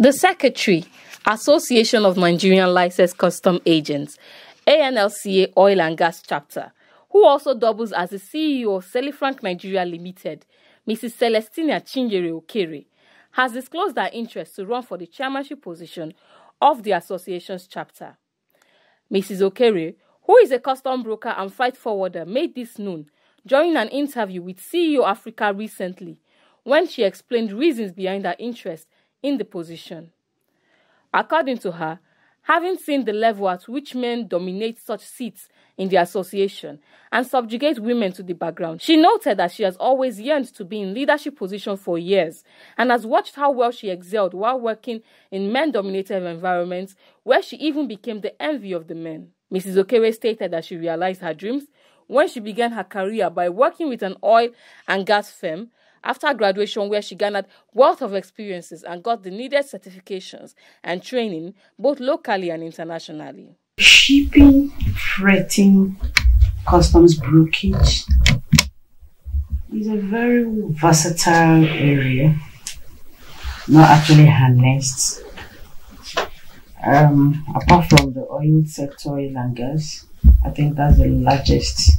The Secretary, Association of Nigerian Licensed Custom Agents, Anlca Oil and Gas Chapter, who also doubles as the CEO of CEOAFRICA Nigeria Limited, Mrs. Celestina Chinyere Okere, has disclosed her interest to run for the chairmanship position of the association's chapter. Mrs. Okere, who is a custom broker and freight forwarder, made this known during an interview with CEOAFRICA recently, when she explained reasons behind her interest in the position. According to her, having seen the level at which men dominate such seats in the association and subjugate women to the background, she noted that she has always yearned to be in leadership position for years and has watched how well she excelled while working in men-dominated environments where she even became the envy of the men. Mrs. Okere stated that she realized her dreams when she began her career by working with an oil and gas firm after graduation, where she garnered wealth of experiences and got the needed certifications and training both locally and internationally. Shipping, freighting, customs brokerage is a very versatile area, not actually harnessed. Apart from the oil sector, oil and gas, I think that's the largest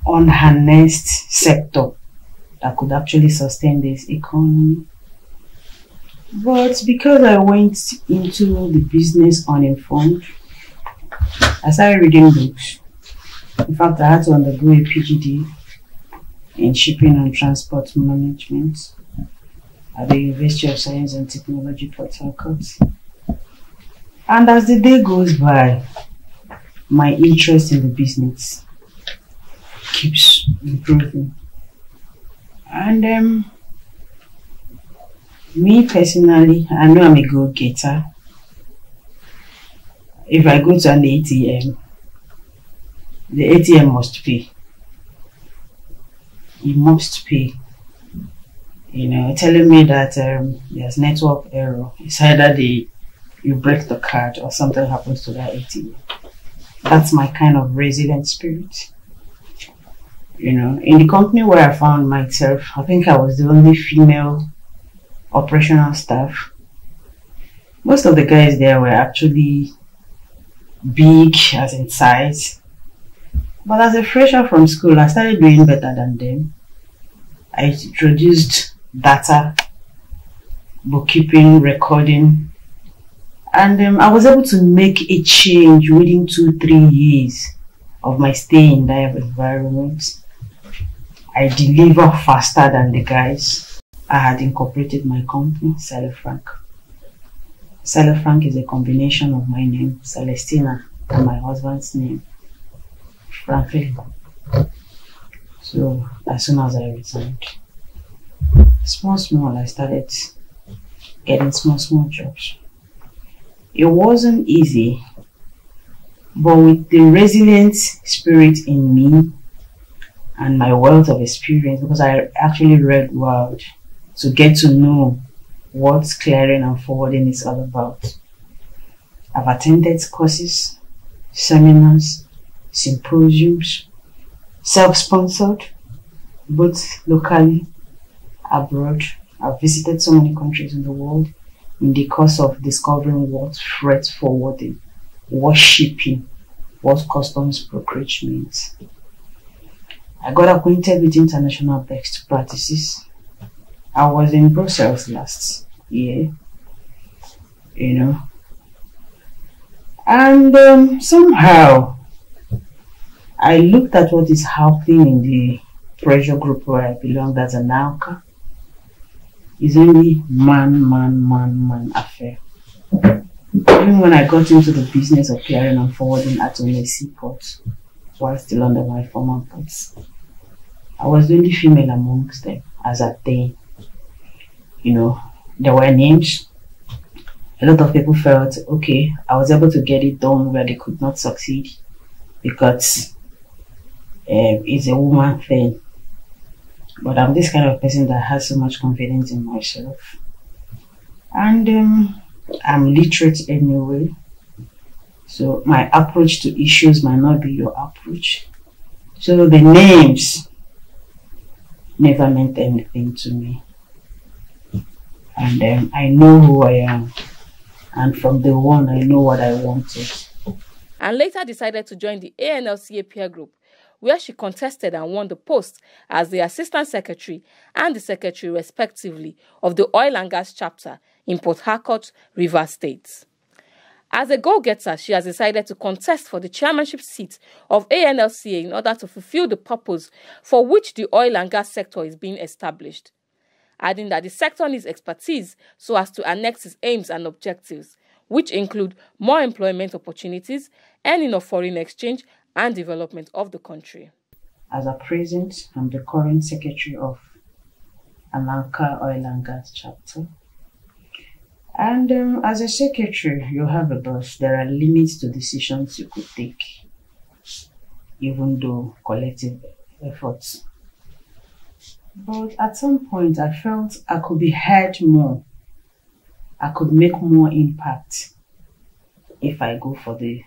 unharnessed sector that could actually sustain this economy. But because I went into the business uninformed, I started reading books. In fact, I had to undergo a PhD in shipping and transport management at the University of Science and Technology, Port Harcourt. And as the day goes by, my interest in the business keeps improving. And me personally, I know I'm a go-getter. If I go to an ATM, the ATM must pay. You must pay. You know, telling me that there's network error. It's either you break the card or something happens to that ATM. That's my kind of resilient spirit. You know, in the company where I found myself, I think I was the only female operational staff. Most of the guys there were actually big, as in size. But as a fresher from school, I started doing better than them. I introduced data, bookkeeping, recording, and I was able to make a change within 2-3 years of my stay in that environment. I deliver faster than the guys. I had incorporated my company, CEOAFRICA. CEOAFRICA is a combination of my name, Celestina, and my husband's name, Franklin. So as soon as I resigned, small, I started getting small jobs. It wasn't easy, but with the resilient spirit in me and my wealth of experience, because I actually read well to get to know what clearing and forwarding is all about. I've attended courses, seminars, symposiums, self-sponsored, both locally, abroad. I've visited so many countries in the world in the course of discovering what freight forwarding, what shipping, what customs brokerage means. I got acquainted with international best practices. I was in Brussels last year, you know, and somehow I looked at what is happening in the pressure group where I belong, that's Anlca. It's only man affair. Even when I got into the business of clearing and forwarding at only seaports, while still under my former ports, I was the only female amongst them as at then. You know, there were names. A lot of people felt, okay, I was able to get it done where they could not succeed because it's a woman thing. But I'm this kind of person that has so much confidence in myself. And I'm literate anyway. So my approach to issues might not be your approach. So the names never meant anything to me. and I know who I am. And from the one, I know what I wanted. And later decided to join the Anlca peer group, where she contested and won the post as the Assistant Secretary and the Secretary, respectively, of the Oil and Gas chapter in Port Harcourt, Rivers State. As a go-getter, she has decided to contest for the chairmanship seat of Anlca in order to fulfill the purpose for which the oil and gas sector is being established, adding that the sector needs expertise so as to annex its aims and objectives, which include more employment opportunities, earning of foreign exchange, and development of the country. As at present, I'm the current secretary of Anlca Oil and Gas chapter. And as a secretary, you have a boss. There are limits to decisions you could take, even though collective efforts. But at some point, I felt I could be heard more. I could make more impact if I go for the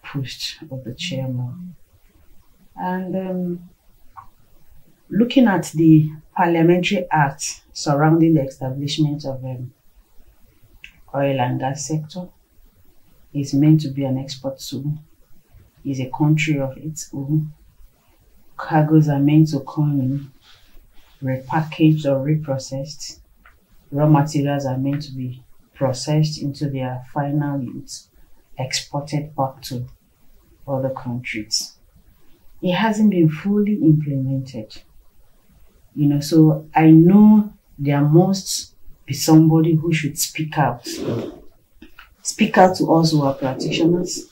post of the chairman. And looking at the parliamentary act surrounding the establishment of oil and gas sector, is meant to be an export zone, is a country of its own. Cargoes are meant to come in, repackaged or reprocessed. Raw materials are meant to be processed into their final use, exported back to other countries. It hasn't been fully implemented. So I know there must be somebody who should speak out. Speak out to us who are practitioners.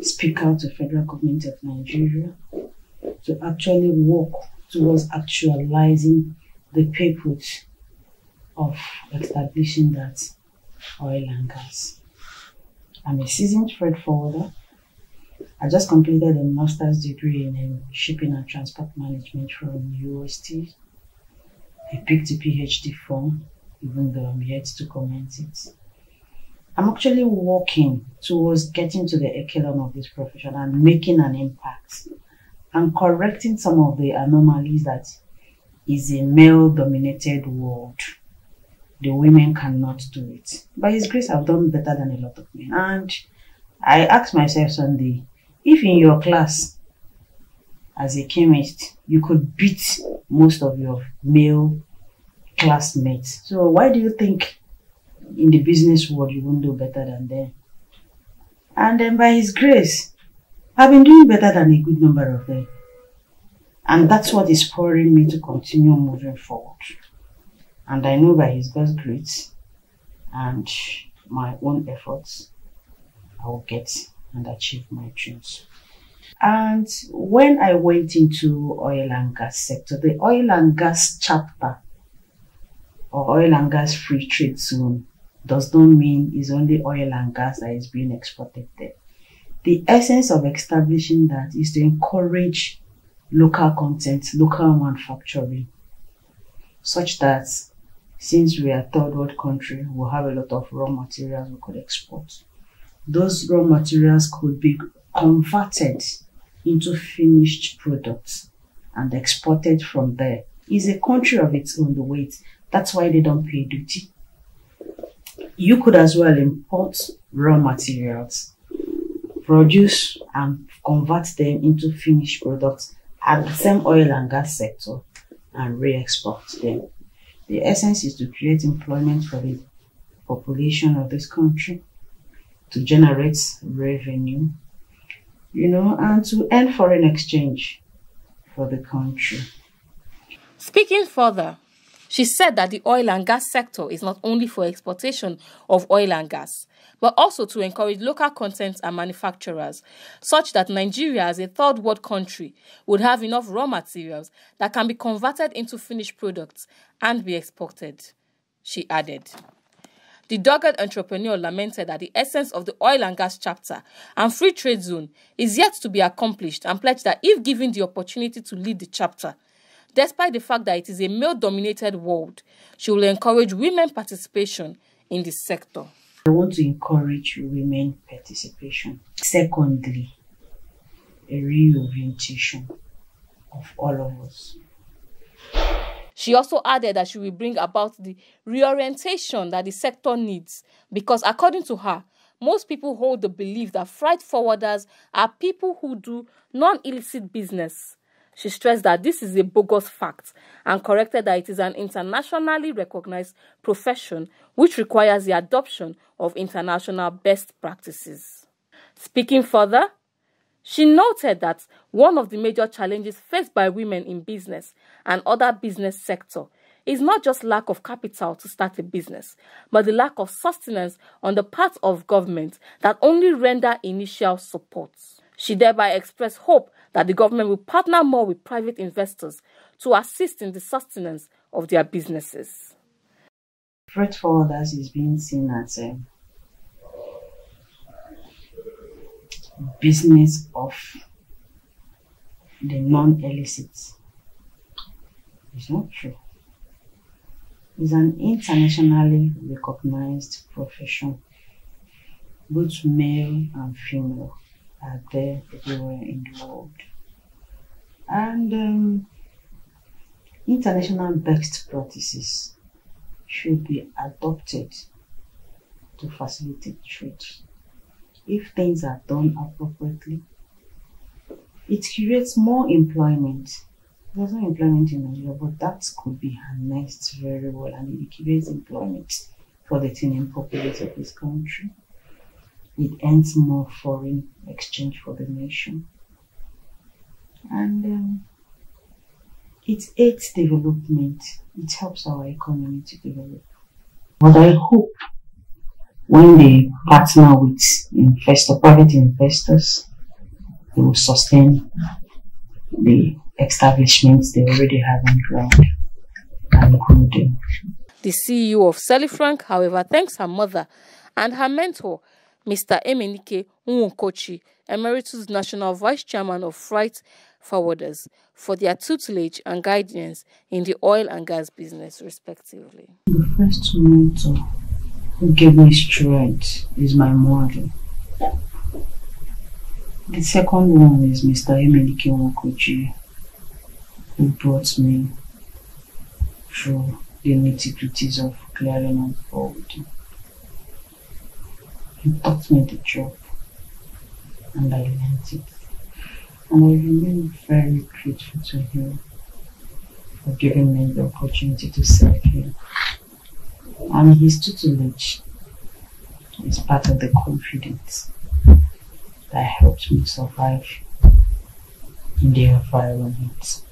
Speak out to Federal Government of Nigeria to actually work towards actualizing the purpose of establishing that oil and gas. I'm a seasoned freight forwarder. I just completed a master's degree in shipping and transport management from UST. I picked a PhD form, even though I'm yet to commence it. I'm actually working towards getting to the echelon of this profession and making an impact and correcting some of the anomalies that is a male-dominated world. The women cannot do it. By His grace, I've done better than a lot of men. And I asked myself Sunday, if in your class, as a chemist, you could beat most of your male classmates, so why do you think in the business world you won't do better than them? And then by His grace, I've been doing better than a good number of them. And that's what is spurring me to continue moving forward. And I know by His God's grace and my own efforts, I will get and achieve my dreams. And when I went into oil and gas sector, the oil and gas chapter or oil and gas free trade zone does not mean it's only oil and gas that is being exported there. The essence of establishing that is to encourage local content, local manufacturing, such that since we are a third world country, we'll have a lot of raw materials we could export. Those raw materials could be converted into finished products and exported from there. It's a country of its own, the weight. That's why they don't pay duty. You could as well import raw materials, produce and convert them into finished products at the same oil and gas sector and re-export them. The essence is to create employment for the population of this country, to generate revenue, and to earn foreign exchange for the country. Speaking further, she said that the oil and gas sector is not only for exportation of oil and gas, but also to encourage local content and manufacturers, such that Nigeria as a third world country would have enough raw materials that can be converted into finished products and be exported, she added. The dogged entrepreneur lamented that the essence of the oil and gas chapter and free trade zone is yet to be accomplished and pledged that if given the opportunity to lead the chapter, despite the fact that it is a male-dominated world, she will encourage women participation in this sector. I want to encourage women participation. Secondly, a reorientation of all of us. She also added that she will bring about the reorientation that the sector needs because, according to her, most people hold the belief that freight forwarders are people who do non-illicit business. She stressed that this is a bogus fact and corrected that it is an internationally recognized profession which requires the adoption of international best practices. Speaking further, she noted that one of the major challenges faced by women in business and other business sector is not just lack of capital to start a business, but the lack of sustenance on the part of government that only render initial support. She thereby expressed hope that the government will partner more with private investors to assist in the sustenance of their businesses. Freight forwarders is being seen as a business of the non-illicit. It's not true. It's an internationally recognized profession. Both male and female are there everywhere in the world. And international best practices should be adopted to facilitate trade. If things are done appropriately, it creates more employment. There's no employment in Nigeria, but that could be harnessed very well, and it creates employment for the teeming populace of this country. It earns more foreign exchange for the nation. And it aids development. It helps our economy to develop. But I hope when they partner with private investors, they will sustain the establishments they already have on ground and grow them. The CEO of CEOAFRICA, however, thanks her mother and her mentor, Mr. Emenike Nwokochi, Emeritus National Vice Chairman of Freight Forwarders, for their tutelage and guidance in the oil and gas business, respectively. The first mentor who gave me strength is my mother. The second one is Mr. Emenike Nwokochi, who brought me through the nitty-gritties of clearing and forwarding. He taught me the job, and I learned it. And I remain very grateful to him for giving me the opportunity to serve him. And his tutelage is part of the confidence that helped me survive in the environment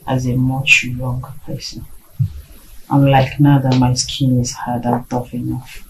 as a much younger person. Unlike now that my skin is hard and tough enough.